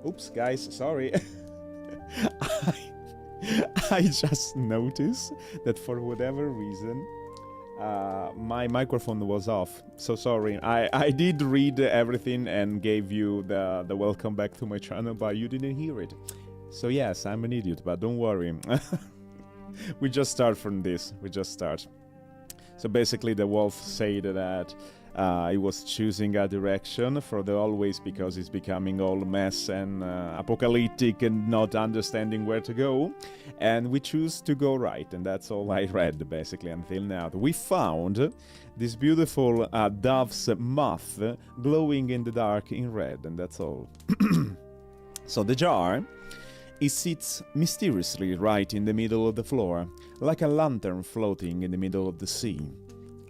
Oops, guys, sorry. I, I just noticed that for whatever reason, my microphone was off. So sorry. I did read everything and gave you the welcome back to my channel, but you didn't hear it. So yes, I'm an idiot, but don't worry. We just start from this. We just start. So basically the wolf said that he was choosing a direction for the always because it's becoming all mess and apocalyptic and not understanding where to go. And we choose to go right, and that's all I read basically until now. We found this beautiful dove's moth glowing in the dark in red, and that's all. So the jar, it sits mysteriously right in the middle of the floor, like a lantern floating in the middle of the sea.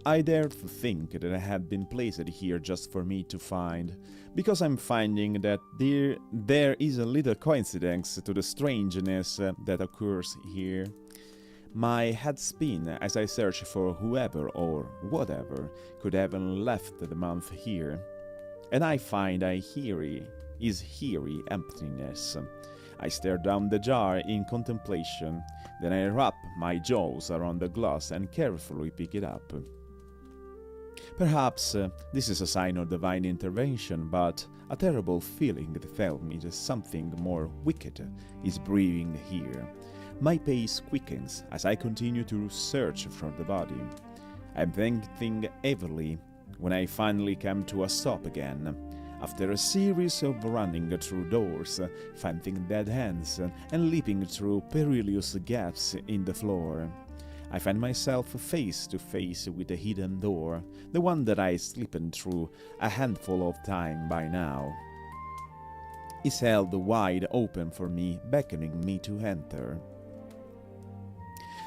I dare to think that it had been placed here just for me to find, because I'm finding that there is a little coincidence to the strangeness that occurs here. My head spin as I search for whoever or whatever could have left the month here, and I find is eerie emptiness. I stare down the jar in contemplation, then I wrap my jaws around the glass and carefully pick it up. Perhaps this is a sign of divine intervention, but a terrible feeling tells me that something more wicked is brewing here. My pace quickens as I continue to search for the body. I'm thinking heavily when I finally come to a stop again. After a series of running through doors, finding dead ends, and leaping through perilous gaps in the floor, I find myself face to face with a hidden door, the one that I slipped through a handful of time by now. It's held wide open for me, beckoning me to enter.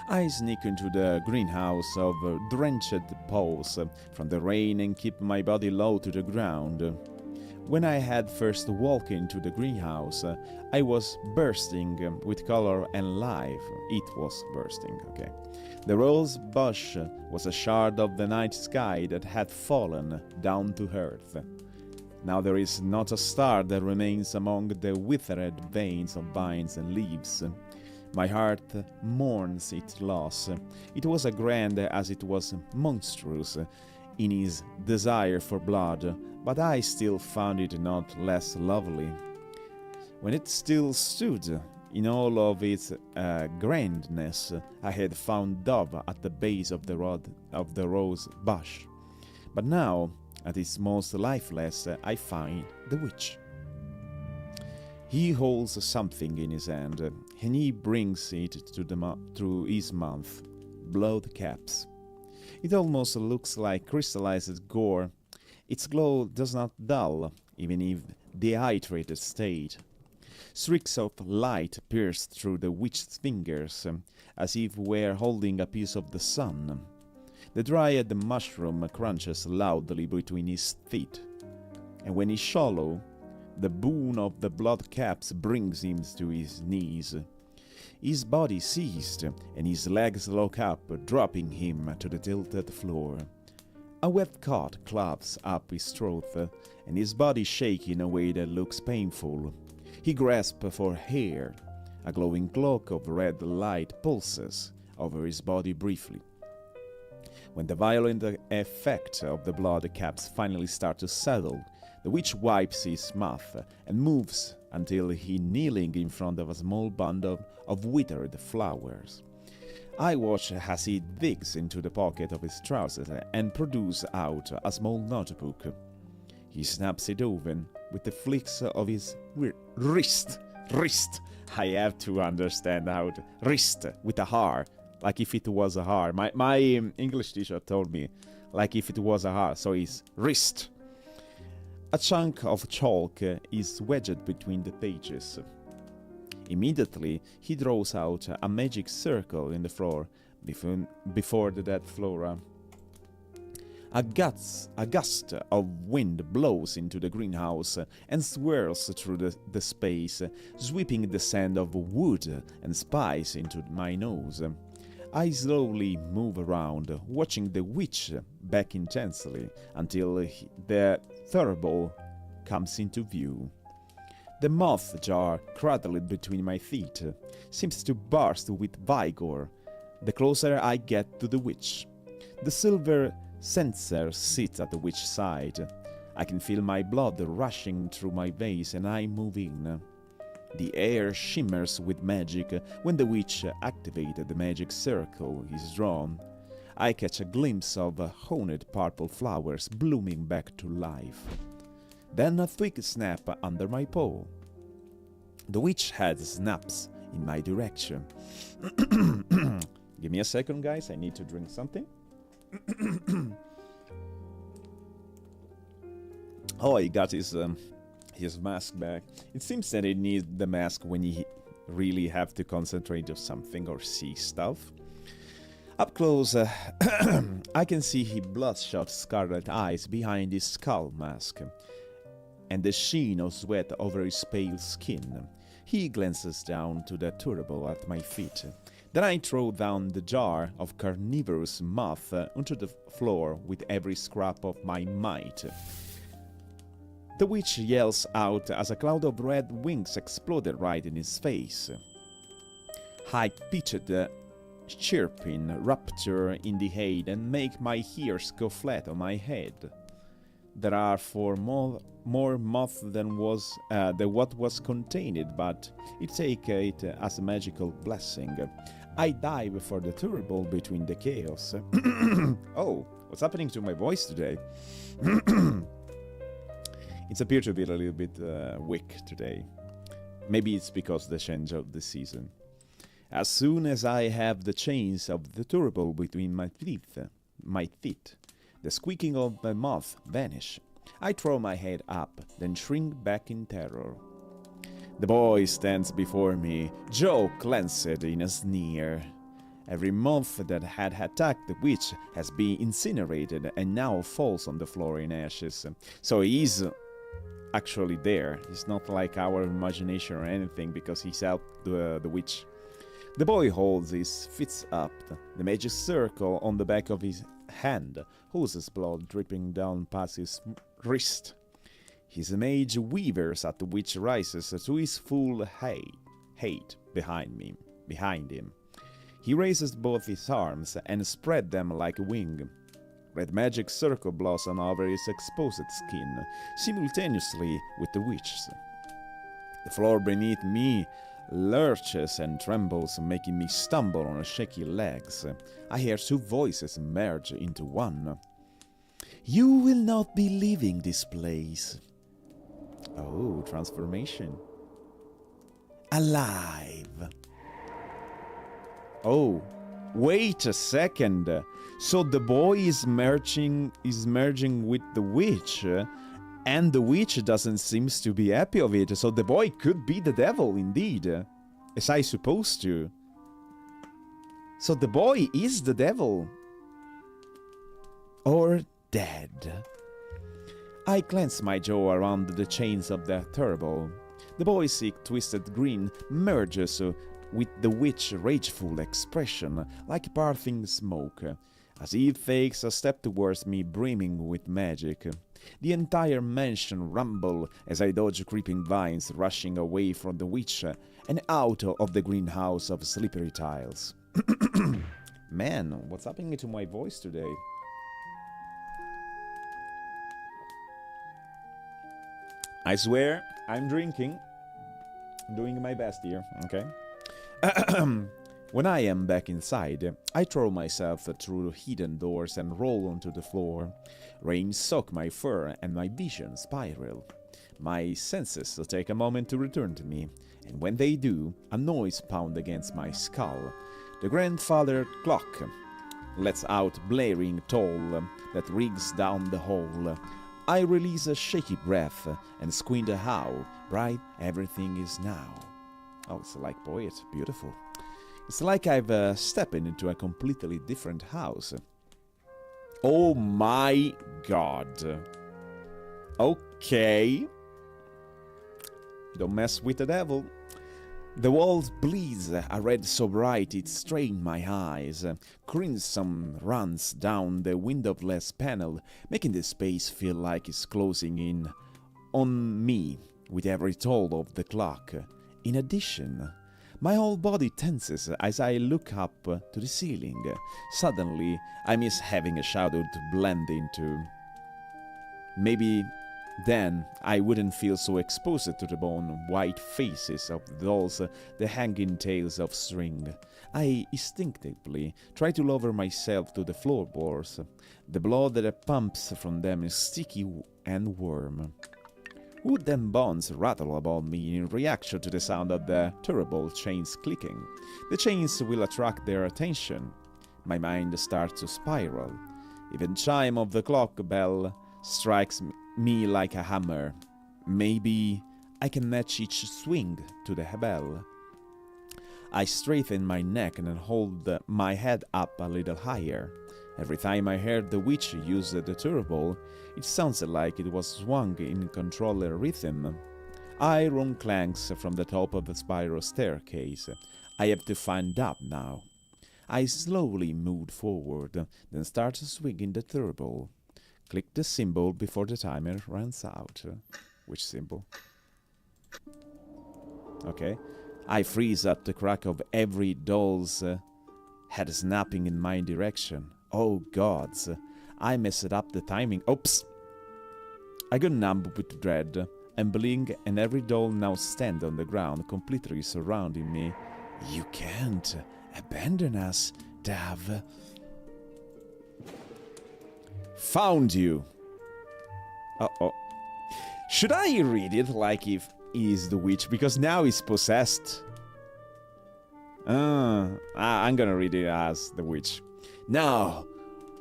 I sneak into the greenhouse of drenched paws from the rain and keep my body low to the ground. When I had first walked into the greenhouse, I was bursting with color and life. It was bursting, okay. The rose bush was a shard of the night sky that had fallen down to earth. Now there is not a star that remains among the withered veins of vines and leaves. My heart mourns its loss. It was as grand as it was monstrous in his desire for blood, but I still found it not less lovely. When it still stood in all of its grandness, I had found Dove at the base of the rose bush. But now, at its most lifeless, I find the witch. He holds something in his hand, and he brings it to his mouth. Blood caps. It almost looks like crystallized gore. Its glow does not dull, even in dehydrated state. Streaks of light pierce through the witch's fingers, as if were holding a piece of the sun. The dryad mushroom crunches loudly between his teeth, and when he swallows, the boon of the blood caps brings him to his knees. His body seized, and his legs lock up, dropping him to the tilted floor. A wet cut clogs up his throat, and his body shakes in a way that looks painful. He grasps for air. A glowing cloak of red light pulses over his body briefly. When the violent effect of the blood caps finally start to settle, the witch wipes his mouth and moves until he kneeling in front of a small bundle of withered flowers. I watch as he digs into the pocket of his trousers and produces out a small notebook. He snaps it open with the flicks of his wrist. I have to understand how to wrist with a R, like if it was a R. My English teacher told me, like if it was a R, so it's wrist. A chunk of chalk is wedged between the pages. Immediately, he draws out a magic circle in the floor before the dead flora. A gust of wind blows into the greenhouse and swirls through the space, sweeping the scent of wood and spice into my nose. I slowly move around, watching the witch back intensely until the thurible comes into view. The moth jar, cradled between my feet, seems to burst with vigor the closer I get to the witch. The silver censer sits at the witch's side. I can feel my blood rushing through my veins and I move in. The air shimmers with magic when the witch activated the magic circle is drawn. I catch a glimpse of honeyed purple flowers blooming back to life. Then a twig snap under my paw. The witch head snaps in my direction. Give me a second, guys. I need to drink something. Oh, he got his mask back. It seems that he needs the mask when he really have to concentrate on something or see stuff. Up close, I can see his bloodshot scarlet eyes behind his skull mask, and the sheen of sweat over his pale skin. He glances down to the turtle at my feet. Then I throw down the jar of carnivorous moth onto the floor with every scrap of my might. The witch yells out as a cloud of red wings exploded right in his face. High-pitched chirping rupture in the head and make my ears go flat on my head. There are four more moth than what was contained, but I take it as a magical blessing. I dive for the turtle between the chaos. Oh, what's happening to my voice today? It appears to be a little bit weak today. Maybe it's because of the change of the season. As soon as I have the chains of the turtle between my teeth, the squeaking of the moth vanish. I throw my head up, then shrink back in terror. The boy stands before me, jaw clenched in a sneer. Every moth that had attacked the witch has been incinerated and now falls on the floor in ashes. So he's actually there. It's not like our imagination or anything, because he's out the witch. The boy holds his fists up, the magic circle on the back of his hand, oozes blood dripping down past his wrist. His mage weavers at the witch rises to his full height behind him. He raises both his arms and spread them like a wing. Red magic circle blossom over his exposed skin, simultaneously with the witch's. The floor beneath me lurches and trembles, making me stumble on shaky legs. I hear two voices merge into one. You will not be leaving this place. Oh, transformation. Alive. Oh, wait a second. So the boy is merging with the witch, and the witch doesn't seem to be happy of it. So the boy could be the devil indeed, as I supposed to. So the boy is the devil. Or dead. I clench my jaw around the chains of the turtle. The boy's sick, twisted grin merges with the witch's rageful expression, like parting smoke, as he takes a step towards me, brimming with magic. The entire mansion rumbles as I dodge creeping vines rushing away from the witch and out of the greenhouse of slippery tiles. Man, what's happening to my voice today? I swear, I'm drinking. Doing my best here, okay? When I am back inside, I throw myself through hidden doors and roll onto the floor. Rain soaks my fur and my vision spiral. My senses take a moment to return to me, and when they do, a noise pounds against my skull. The grandfather clock lets out blaring toll that rings down the hall. I release a shaky breath and squint how bright everything is now. Oh, it's like poet, beautiful. It's like I've stepped into a completely different house. Oh my god. Okay. Don't mess with the devil. The walls bleeds a red so bright it strained my eyes. Crimson runs down the windowless panel, making the space feel like it's closing in on me with every toll of the clock. In addition, my whole body tenses as I look up to the ceiling. Suddenly, I miss having a shadow to blend into. Maybe then I wouldn't feel so exposed to the bone-white faces of the dolls, the hanging tails of string. I instinctively try to lower myself to the floorboards. The blood that pumps from them is sticky and warm. Wooden bones rattle about me in reaction to the sound of the terrible chains clicking. The chains will attract their attention. My mind starts to spiral. Even chime of the clock bell strikes me like a hammer. Maybe I can match each swing to the bell. I straighten my neck and hold my head up a little higher. Every time I heard the witch use the turbo, it sounded like it was swung in controller rhythm. Iron clanks from the top of the spiral staircase. I have to find Dab now. I slowly moved forward, then started swinging the turbo. Click the symbol before the timer runs out. Which symbol? Okay. I freeze at the crack of every doll's head snapping in my direction. Oh gods, I messed up the timing. Oops! I got numb with dread and blink, and every doll now stand on the ground, completely surrounding me. You can't abandon us, Dav. Found you. Uh-oh. Should I read it like if he's the witch? Because now he's possessed. I'm gonna read it as the witch. Now,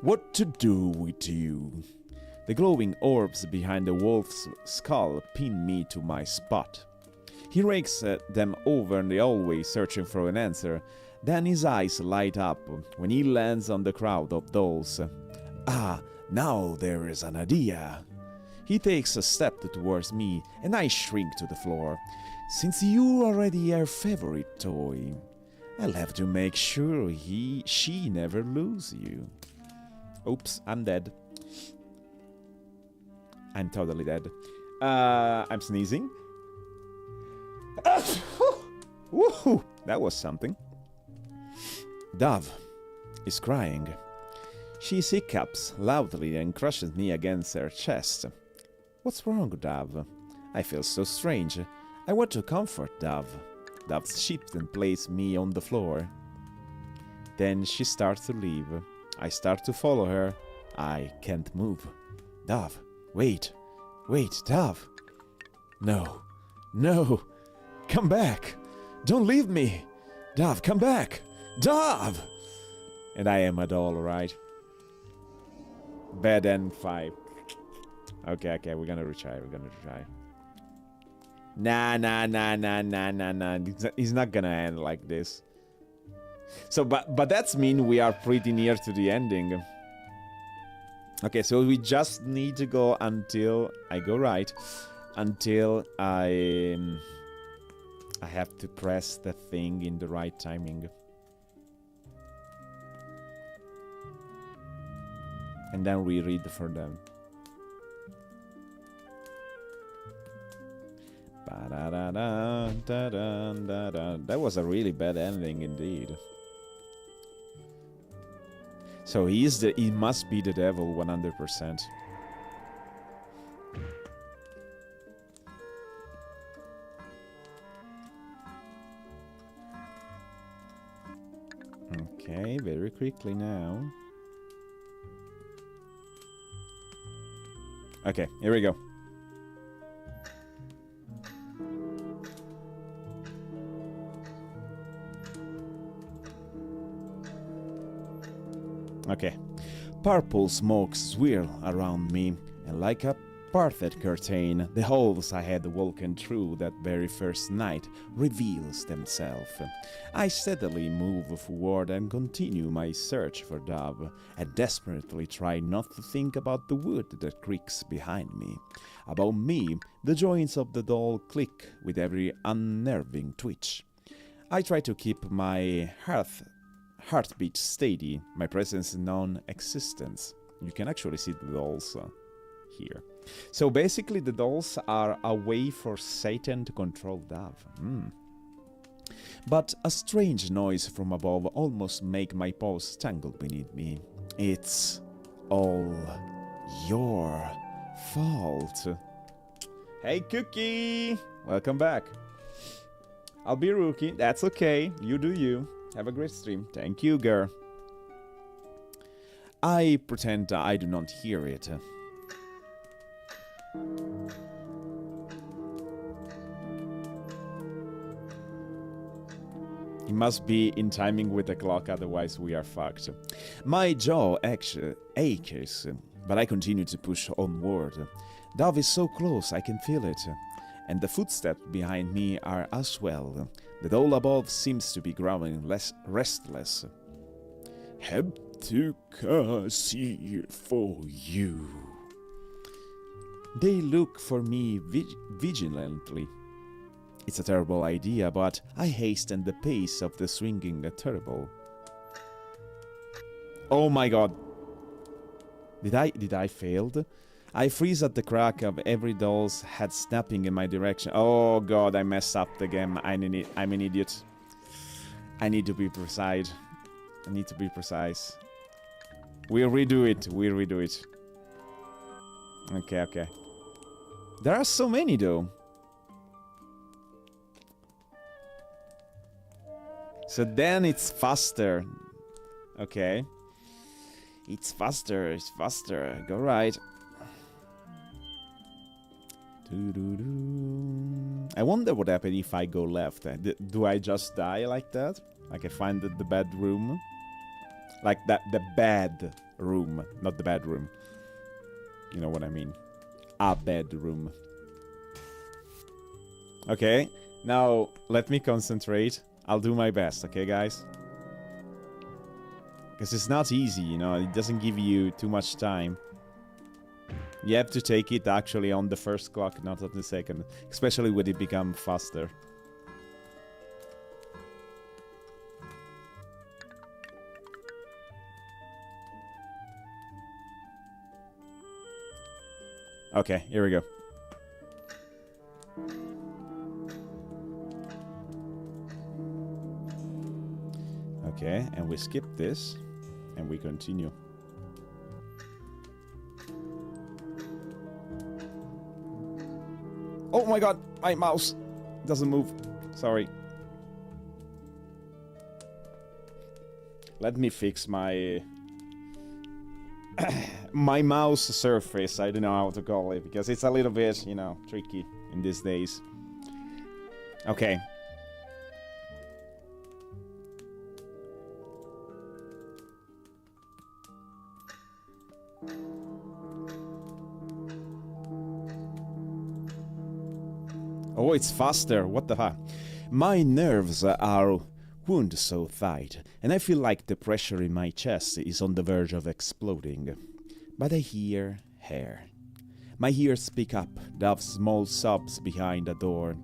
what to do with you? The glowing orbs behind the wolf's skull pin me to my spot. He rakes them over in the hallway, searching for an answer. Then his eyes light up when he lands on the crowd of dolls. Ah, now there is an idea. He takes a step towards me, and I shrink to the floor. Since you already are favorite toy, I'll have to make sure she never lose you. Oops, I'm dead. I'm totally dead. I'm sneezing. Woohoo! That was something. Dove is crying. She hiccups loudly and crushes me against her chest. What's wrong, Dove? I feel so strange. I want to comfort Dove. Dove shifts and places me on the floor. Then she starts to leave. I start to follow her. I can't move. Dove, wait. Wait, Dove. No. No. Come back. Don't leave me. Dove, come back. Dove! And I am a doll, right? Bad end 5. Okay, we're gonna retry. Nah. He's not gonna end like this. So, but that's mean we are pretty near to the ending. Okay, so we just need to go until I go right. Until I have to press the thing in the right timing. And then we read for them. That was a really bad ending indeed. So he must be the devil 100%. Okay, very quickly now. Okay, here we go. Okay. Purple smoke swirl around me, and like a parted curtain, the holes I had walked through that very first night reveals themselves. I steadily move forward and continue my search for Dove. I desperately try not to think about the wood that creaks behind me. Above me, the joints of the doll click with every unnerving twitch. I try to keep my heartbeat steady, my presence non-existence. You can actually see the dolls. here. So basically the dolls are a way for Satan to control Dove. But a strange noise from above almost make my paws tangle beneath me. It's all your fault. Hey Cookie! Welcome back. I'll be Rookie, that's okay. You do you. Have a great stream. Thank you, girl. I pretend I do not hear it. It must be in timing with the clock, otherwise we are fucked. My jaw aches, but I continue to push onward. Dove is so close, I can feel it. And the footsteps behind me are as well. The doll above seems to be growing less restless. Have to see for you. They look for me vigilantly. It's a terrible idea, but I hasten the pace of the swinging terrible. Oh my god. Did I failed? I freeze at the crack of every doll's head snapping in my direction. Oh god, I messed up the game. I'm an idiot. I need to be precise. I need to be precise. We'll redo it. We'll redo it. Okay, okay. There are so many though. So then it's faster. Okay. It's faster, it's faster. Go right. I wonder what happens if I go left. Do I just die like that? Like I find the bad room? Like that, the bad room, not the bedroom. You know what I mean? A bedroom. Okay, now let me concentrate. I'll do my best, okay guys? Because it's not easy, you know, it doesn't give you too much time. You have to take it actually on the first clock, not on the second. Especially when it becomes faster. Okay, here we go. Okay, and we skip this, and we continue. Oh my god, my mouse doesn't move. Sorry. Let me fix my my mouse surface. I don't know how to call it because it's a little bit, you know, tricky in these days. Okay. Oh, it's faster. What the fuck? My nerves are wound so tight, and I feel like the pressure in my chest is on the verge of exploding. But I hear hair. My ears pick up Dove's small sobs behind the door.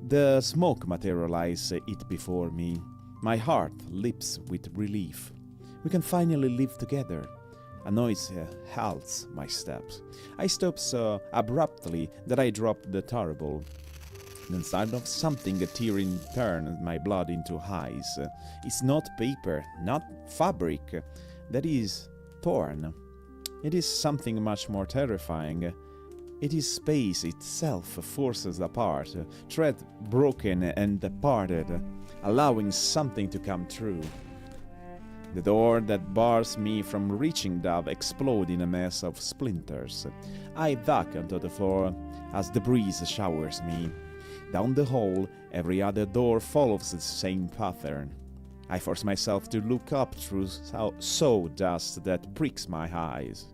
The smoke materializes it before me. My heart leaps with relief. We can finally live together. A noise halts my steps. I stop so abruptly that I drop the tarball. Then sound of something tearing turns my blood into ice. It's not paper, not fabric. That is torn. It is something much more terrifying. It is space itself forces apart, thread broken and parted, allowing something to come through. The door that bars me from reaching Dove explodes in a mess of splinters. I duck onto the floor as the breeze showers me. Down the hall, every other door follows the same pattern. I force myself to look up through sawdust that pricks my eyes.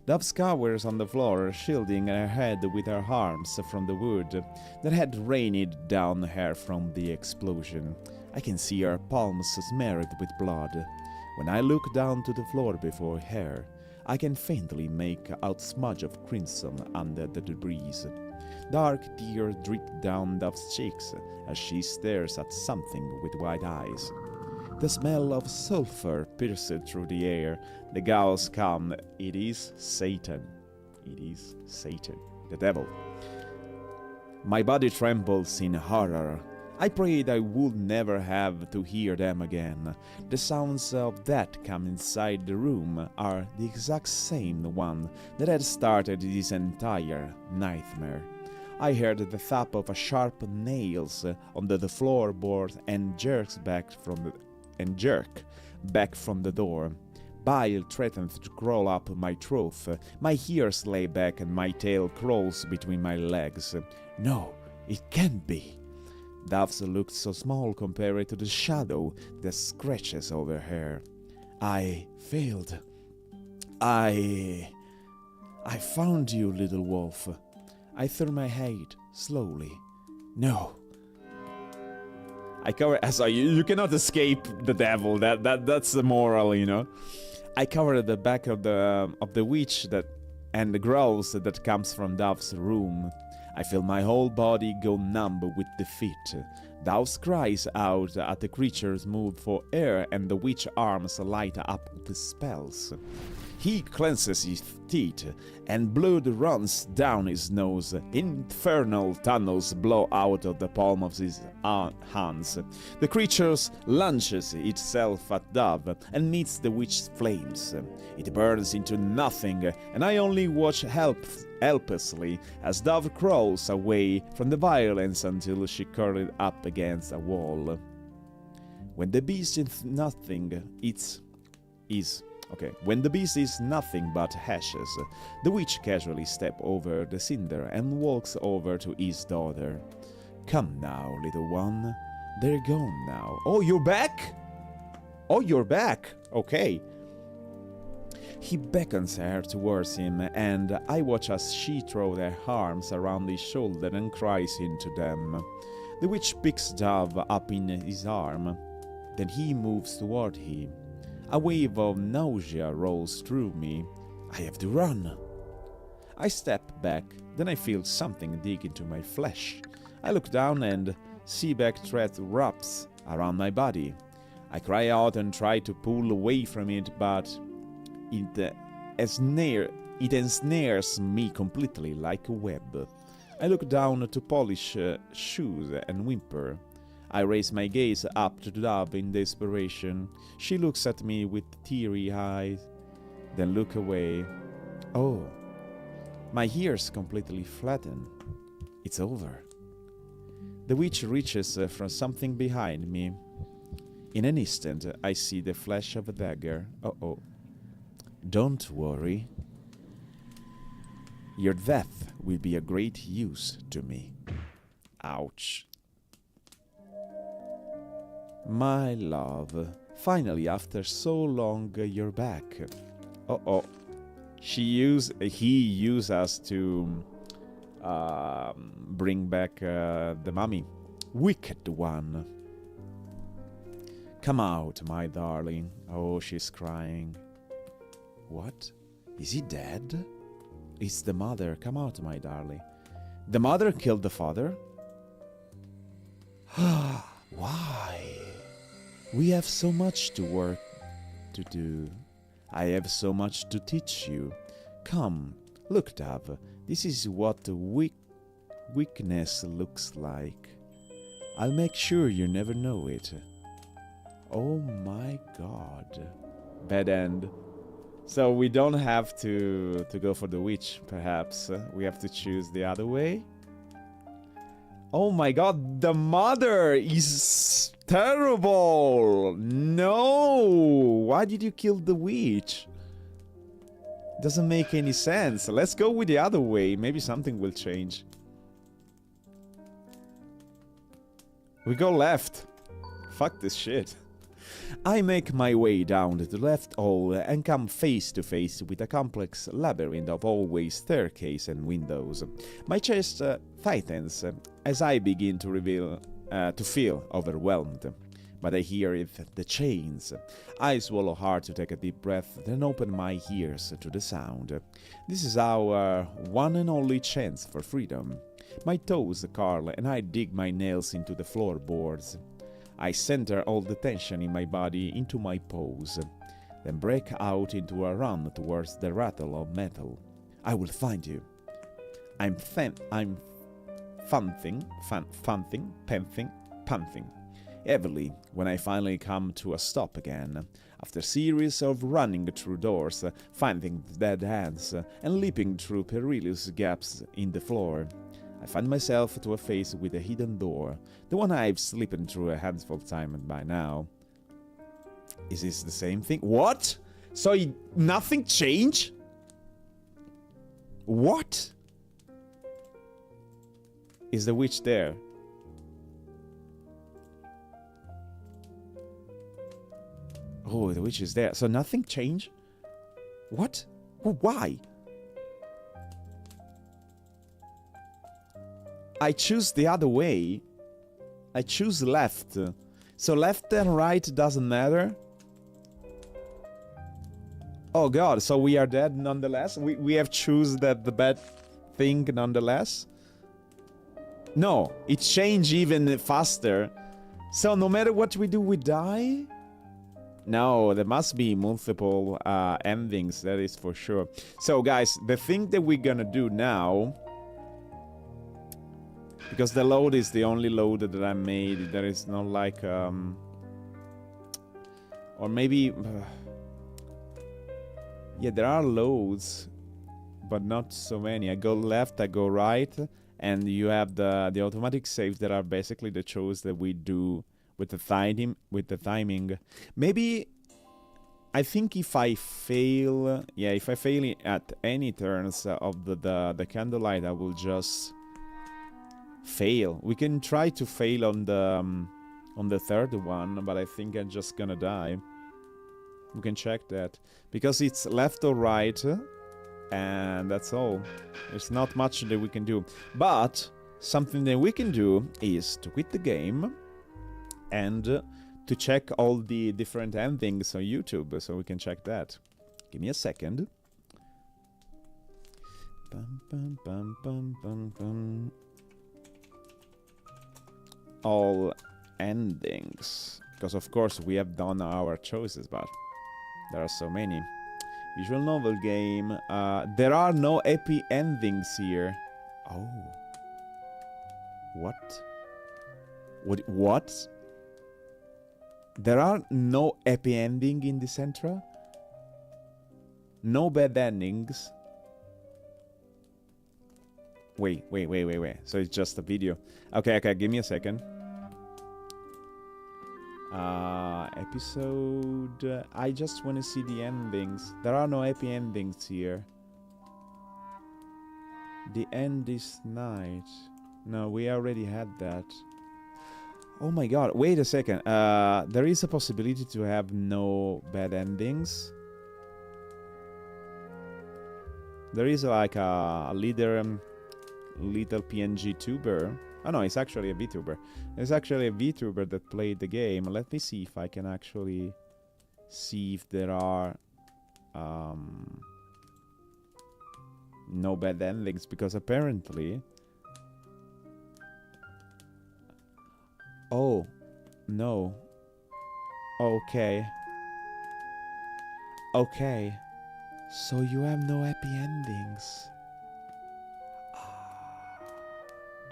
Dove cowers on the floor, shielding her head with her arms from the wood that had rained down her from the explosion. I can see her palms smeared with blood. When I look down to the floor before her, I can faintly make out smudge of crimson under the debris. Dark tears drip down Dove's cheeks as she stares at something with wide eyes. The smell of sulfur pierced through the air. The ghosts come. It is Satan. It is Satan, the devil. My body trembles in horror. I prayed I would never have to hear them again. The sounds of that come inside the room are the exact same one that had started this entire nightmare. I heard the thump of sharp nails onto the floorboard and jerk back from the door. Bile threatened to crawl up my throat. My ears lay back and my tail crawls between my legs. No, it can't be. Doves looked so small compared to the shadow that scratches over her. I failed. I found you, little wolf. I threw my head slowly. No. I covered. Sorry, you cannot escape the devil. That's the moral, you know. I covered the back of the witch and the growls that comes from Dove's room. I feel my whole body go numb with defeat. Dove cries out at the creature's move for air, and the witch's arms light up with spells. He clenches his teeth, and blood runs down his nose. Infernal tunnels blow out of the palm of his hands. The creature launches itself at Dove and meets the witch's flames. It burns into nothing, and I only watch helplessly as Dove crawls away from the violence until she curled up against a wall. When the beast is nothing, when the beast is nothing but ashes, the witch casually steps over the cinder and walks over to his daughter. Come now, little one. They're gone now. Oh, you're back? Oh, you're back. Okay. He beckons her towards him, and I watch as she throws her arms around his shoulder and cries into them. The witch picks Dove up in his arm. Then he moves toward him. A wave of nausea rolls through me. I have to run. I step back, then I feel something dig into my flesh. I look down and see back thread wraps around my body. I cry out and try to pull away from it, but it ensnares me completely like a web. I look down to polish shoes and whimper. I raise my gaze up to Dove in desperation. She looks at me with teary eyes, then look away. Oh, my ears completely flatten. It's over. The witch reaches from something behind me. In an instant, I see the flash of a dagger. Uh-oh. Don't worry. Your death will be a great use to me. Ouch. My love, finally after so long you're back. Uh-oh. He used us to bring back the mummy. Wicked one. Come out, my darling. Oh, she's crying. What? Is he dead? It's the mother. Come out, my darling. The mother killed the father? Why? We have so much work to do. I have so much to teach you. Come, look, Dove. This is what weakness looks like. I'll make sure you never know it. Oh my god. Bad end. So we don't have to go for the witch, perhaps. We have to choose the other way. Oh my god, the mother is terrible! No! Why did you kill the witch? Doesn't make any sense. Let's go with the other way. Maybe something will change. We go left. Fuck this shit. I make my way down the left hall and come face to face with a complex labyrinth of hallway, staircase and windows. My chest tightens as I begin to feel overwhelmed. But I hear the chains. I swallow hard to take a deep breath, then open my ears to the sound. This is our one and only chance for freedom. My toes curl and I dig my nails into the floorboards. I center all the tension in my body into my pose, then break out into a run towards the rattle of metal. I will find you. I'm panting heavily when I finally come to a stop again, after a series of running through doors, finding dead ends, and leaping through perilous gaps in the floor. I find myself to a face with a hidden door, the one I've slipped through a handful of times by now. Is this the same thing? What? So nothing changed? What? Is the witch there? Oh, the witch is there. So nothing changed? What? Why? I choose the other way. I choose left. So left and right doesn't matter? Oh god, so we are dead nonetheless? We have choose that the bad thing nonetheless? No, it changed even faster. So no matter what we do, we die? No, there must be multiple endings, that is for sure. So guys, the thing that we're gonna do now, because the load is the only load that I made, there is not like or maybe yeah, there are loads, but not so many. I go left, I go right, and you have the automatic saves that are basically the chores that we do with the timing. Maybe I think if I fail, yeah, if I fail at any turns of the candlelight, I will just fail. We can try to fail on the third one, but I think I'm just gonna die. We can check that because it's left or right, and that's all. There's not much that we can do, but something that we can do is to quit the game and to check all the different endings on YouTube, so we can check that. Give me a second. All endings, because of course we have done our choices, but there are so many. Visual novel game. There are no happy endings here. Oh. What? What? There are no happy ending in Dicentra? No bad endings? Wait. So it's just a video. Okay, give me a second. Episode... I just want to see the endings. There are no happy endings here. The end is night. No, we already had that. Oh my god, wait a second. There is a possibility to have no bad endings. There is like a little PNG tuber. Oh no, it's actually a VTuber. It's actually a VTuber that played the game. Let me see if I can actually see if there are no bad endings, because apparently... Oh, no. Okay. Okay. So you have no happy endings.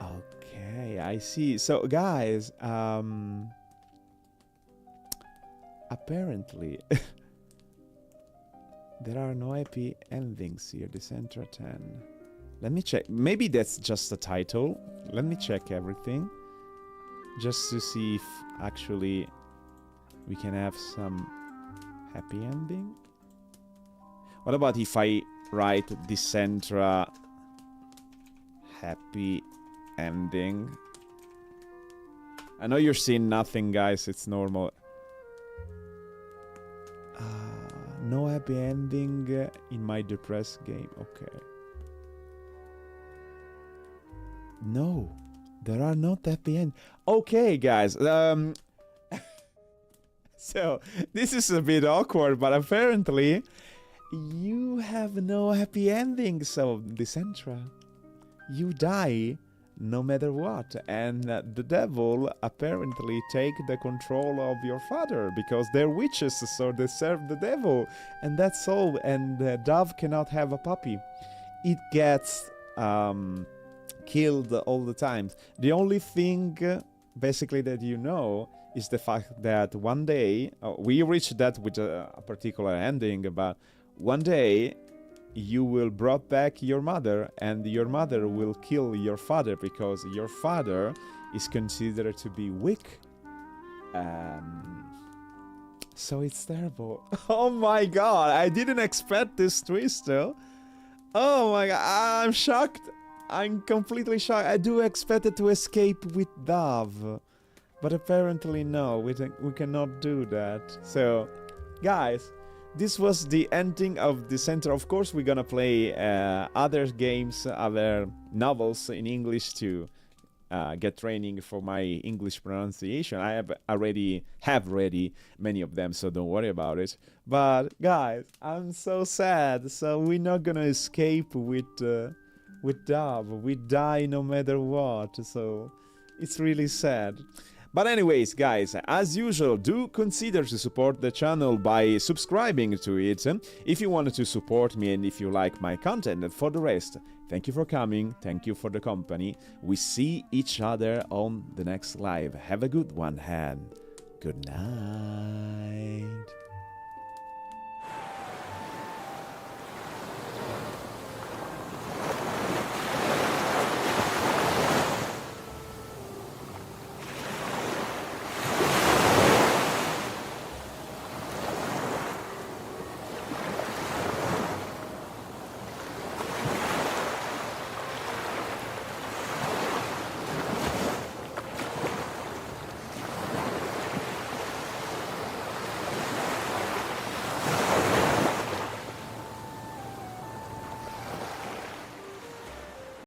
Okay, I see. So guys, apparently there are no happy endings here. Dicentra 10. Let me check. Maybe that's just a title. Let me check everything, just to see if actually we can have some happy ending. What about if I write Dicentra happy ending? I know you're seeing nothing, guys. It's normal. No happy ending in my depressed game. Okay. No, there are not happy end. Okay, guys. So this is a bit awkward, but apparently you have no happy ending. So Dicentra, you die no matter what. And the devil apparently take the control of your father because they're witches, so they serve the devil, and that's all. And the dove cannot have a puppy. It gets killed all the time. The only thing basically that you know is the fact that one day we reached that with a particular ending, but one day you will brought back your mother, and your mother will kill your father because your father is considered to be weak. So it's terrible. Oh my god, I didn't expect this twist though. Oh my god, I'm shocked. I'm completely shocked. I do expect it to escape with Dove, but apparently no, we cannot do that. So, guys, this was the ending of Dicentra. Of course, we're gonna play other games, other novels in English to get training for my English pronunciation. I have already ready many of them, so don't worry about it. But guys, I'm so sad. So we're not gonna escape with Dove. We die no matter what. So it's really sad. But anyways, guys, as usual, do consider to support the channel by subscribing to it if you wanted to support me and if you like my content. And for the rest, thank you for coming, thank you for the company. We see each other on the next live. Have a good one, and good night.